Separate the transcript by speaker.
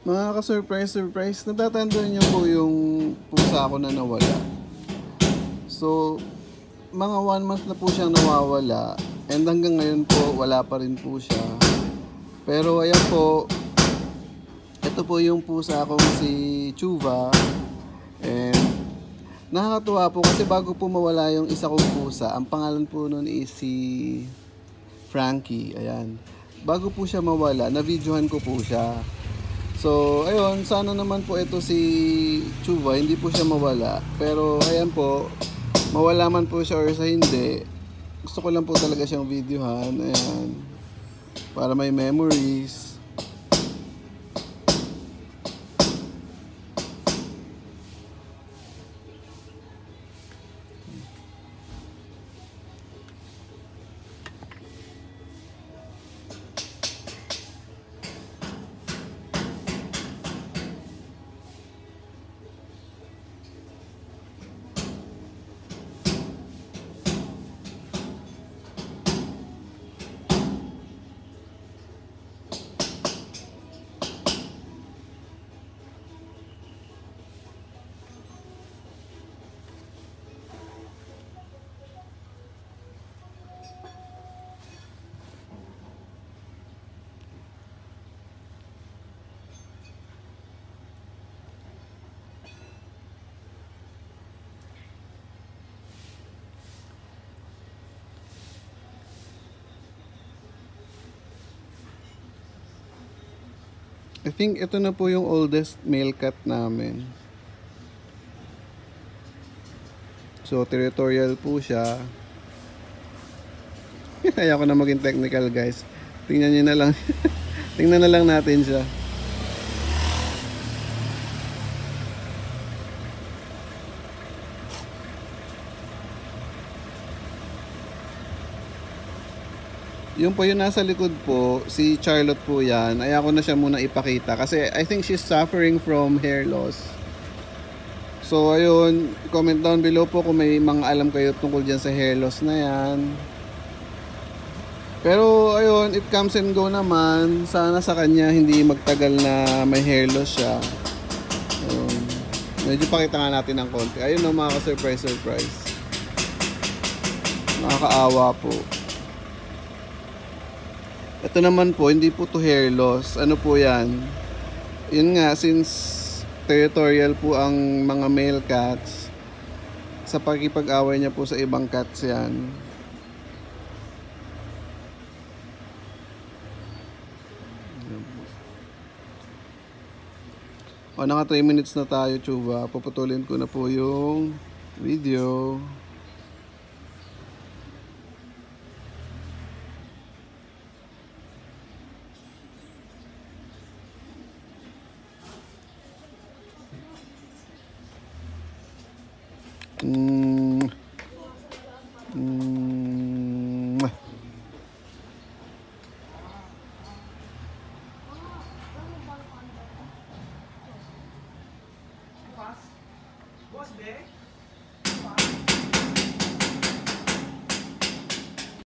Speaker 1: Mga ka-surprise, natatandaan niyo po yung pusa ko na nawala. So, mga 1 month na po siyang nawawala. And hanggang ngayon po, wala pa rin po siya. Pero ayan po, ito po yung pusa kong si Chuva. And nakakatuwa po kasi bago po mawala yung isa kong pusa, ang pangalan po nun is si Frankie. Ayan. Bago po siya mawala, na-videohan ko po siya. So, ayun, sana naman po ito si Chuva, hindi po siya mawala. Pero, ayan po, mawala man po siya or sa hindi, gusto ko lang po talaga siyang videohan. Ayan. Para may memories. I think ito na po yung oldest male cat namin. So, territorial po siya. Ayaw ko na maging technical, guys. Tingnan nyo na lang. Tingnan na lang natin siya. Yung po yung nasa likod po, si Charlotte po yan. Ayaw ko na siya muna ipakita kasi I think she's suffering from hair loss. So ayun, comment down below po kung may mga alam kayo tungkol dyan sa hair loss na yan. Pero ayun, it comes and go naman. Sana sa kanya hindi magtagal na may hair loss siya. Ayun. Medyo pakita nga natin ng konti. Ayun no, mga ka-surprise. Nakakaawa po. Ito naman po, hindi po to hair loss. Ano po yan? Yun nga, since territorial po ang mga male cats, sa pakikipag-away niya po sa ibang cats yan. O, naka 3 minutes na tayo, Chuva. Puputulin ko na po yung video.
Speaker 2: What's there?